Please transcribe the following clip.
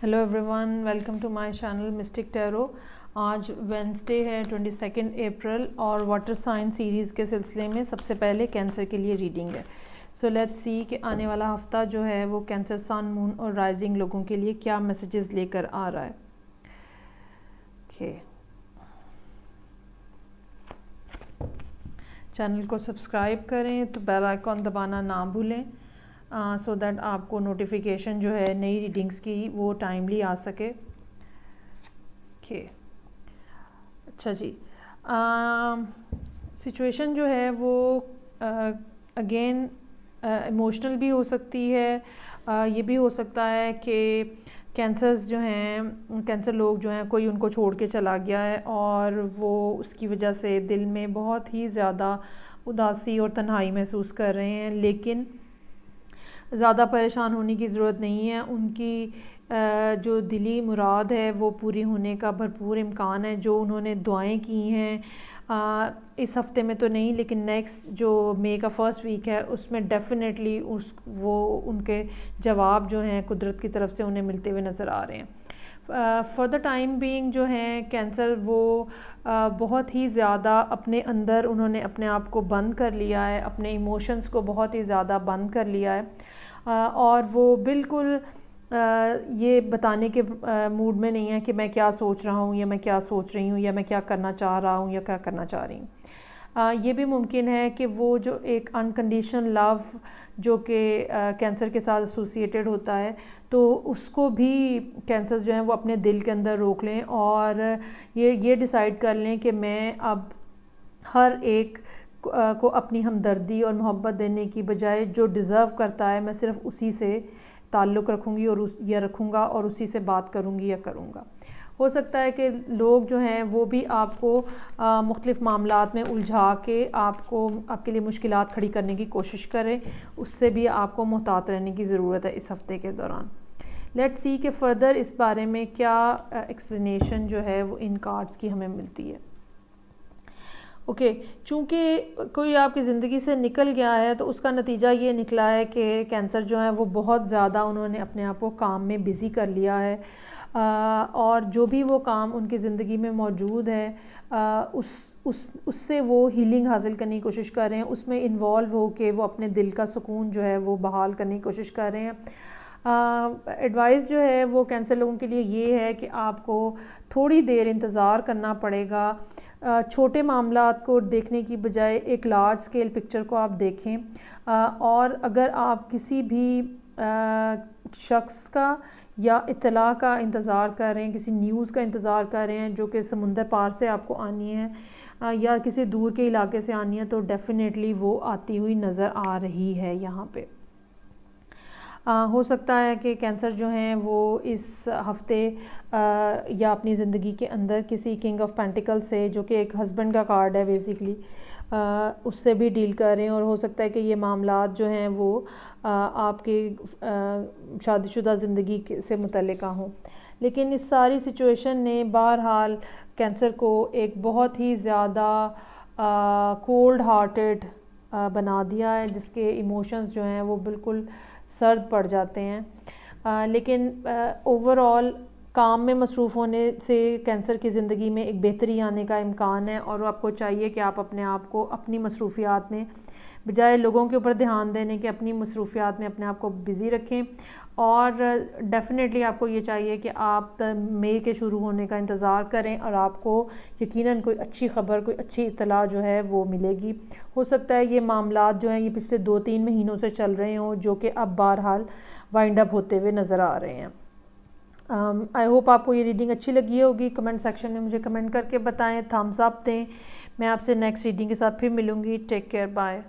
Hello everyone, welcome to my channel mystic tarot. आज Wednesday है 22 अप्रैल और वाटर साइन सीरीज़ के सिलसिले में सबसे पहले कैंसर के लिए रीडिंग है। सो लेट्स सी कि आने वाला हफ्ता जो है वो कैंसर सन, मून और राइजिंग लोगों के लिए क्या मैसेजेस लेकर आ रहा है। ओके, चैनल को सब्सक्राइब करें तो बेल आइकॉन दबाना ना भूलें सो दैट आपको नोटिफिकेशन जो है नई रीडिंग्स की वो टाइमली आ सके। ओके, अच्छा जी। सिचुएशन जो है वो अगेन इमोशनल भी हो सकती है। ये भी हो सकता है कि कैंसर्स जो हैं, कैंसर लोग जो हैं, कोई उनको छोड़ के चला गया है और वो उसकी वजह से दिल में बहुत ही ज़्यादा उदासी और तन्हाई महसूस कर रहे हैं। लेकिन ज़्यादा परेशान होने की ज़रूरत नहीं है। उनकी जो दिली मुराद है वो पूरी होने का भरपूर इम्कान है। जो उन्होंने दुआएं की हैं इस हफ़्ते में तो नहीं, लेकिन नेक्स्ट जो मई का फर्स्ट वीक है उसमें डेफिनेटली वो उनके जवाब जो हैं कुदरत की तरफ से उन्हें मिलते हुए नज़र आ रहे हैं। फॉर द टाइम बीइंग जो है कैंसर वो बहुत ही ज़्यादा अपने अंदर उन्होंने अपने आप को बंद कर लिया है, अपने इमोशंस को बहुत ही ज़्यादा बंद कर लिया है और वो बिल्कुल ये बताने के मूड में नहीं है कि मैं क्या सोच रहा हूँ या मैं क्या सोच रही हूँ या मैं क्या करना चाह रहा हूँ या क्या करना चाह रही हूँ। ये भी मुमकिन है कि वो जो एक अनकंडीशनल लव जो कि कैंसर के साथ एसोसिएटेड होता है, तो उसको भी कैंसर जो हैं वो अपने दिल के अंदर रोक लें और ये डिसाइड कर लें कि मैं अब हर एक को अपनी हमदर्दी और मोहब्बत देने की बजाय जो डिज़र्व करता है मैं सिर्फ उसी से ताल्लुक़ रखूँगी और रखूँगा और उसी से बात करूँगी या करूँगा। हो सकता है कि लोग जो हैं वो भी आपको मुख्तलिफ़ मामलात में उलझा के आपके लिए मुश्किलात खड़ी करने की कोशिश करें। उससे भी आपको मुहतात रहने की ज़रूरत है इस हफ़्ते के दौरान। लेट्स सी कि फ़र्दर इस बारे में क्या एक्सप्लेनेशन जो है वो इन कार्ड्स की हमें मिलती है। ओके, चूँकि कोई आपकी ज़िंदगी से निकल गया है तो उसका नतीजा ये निकला है कि कैंसर जो है वो बहुत ज़्यादा उन्होंने अपने आप को काम में बिज़ी कर लिया है और जो भी वो काम उनकी ज़िंदगी में मौजूद है उससे वो हीलिंग हासिल करने की कोशिश कर रहे हैं, उसमें इन्वॉल्व हो के वो अपने दिल का सुकून जो है वो बहाल करने की कोशिश कर रहे हैं। एडवाइस जो है वो कैंसर लोगों के लिए ये है कि आपको थोड़ी देर इंतज़ार करना पड़ेगा। छोटे मामलात को देखने की बजाय एक लार्ज स्केल पिक्चर को आप देखें और अगर आप किसी भी शख्स का या इत्तला का इंतज़ार कर रहे हैं, किसी न्यूज़ का इंतज़ार कर रहे हैं जो कि समुंदर पार से आपको आनी है या किसी दूर के इलाके से आनी है, तो डेफ़िनेटली वो आती हुई नज़र आ रही है यहाँ पे। हो सकता है कि कैंसर जो हैं वो इस हफ़्ते या अपनी ज़िंदगी के अंदर किसी किंग ऑफ पेंटिकल से, जो कि एक हस्बैंड का कार्ड है बेसिकली, उससे भी डील कर रहे हैं और हो सकता है कि ये मामलात जो हैं वो आपकी शादीशुदा ज़िंदगी से मुतल्लिका हों। लेकिन इस सारी सिचुएशन ने बहरहाल कैंसर को एक बहुत ही ज़्यादा कोल्ड हार्टेड बना दिया है, जिसके इमोशंस जो हैं वो बिल्कुल सर्द पड़ जाते हैं। लेकिन ओवरऑल काम में मसरूफ़ होने से कैंसर की ज़िंदगी में एक बेहतरी आने का इम्कान है और आपको चाहिए कि आप अपने आप को अपनी मसरूफ़ियात में, बजाय लोगों के ऊपर ध्यान देने के, अपनी मसरूफ़ियात में अपने आप को बिज़ी रखें। और डेफ़िनेटली आपको ये चाहिए कि आप मई के शुरू होने का इंतज़ार करें और आपको यकीनन कोई अच्छी ख़बर, कोई अच्छी इत्तला जो है वो मिलेगी। हो सकता है ये मामलात जो हैं ये पिछले 2-3 महीनों से चल रहे हों, जो कि अब बहरहाल वाइंड अप होते हुए नज़र आ रहे हैं। आई होप आपको ये रीडिंग अच्छी लगी होगी। कमेंट सेक्शन में मुझे कमेंट करके बताएं, थम्स अप दें। मैं आपसे नेक्स्ट रीडिंग के साथ फिर मिलूँगी। Take care, bye.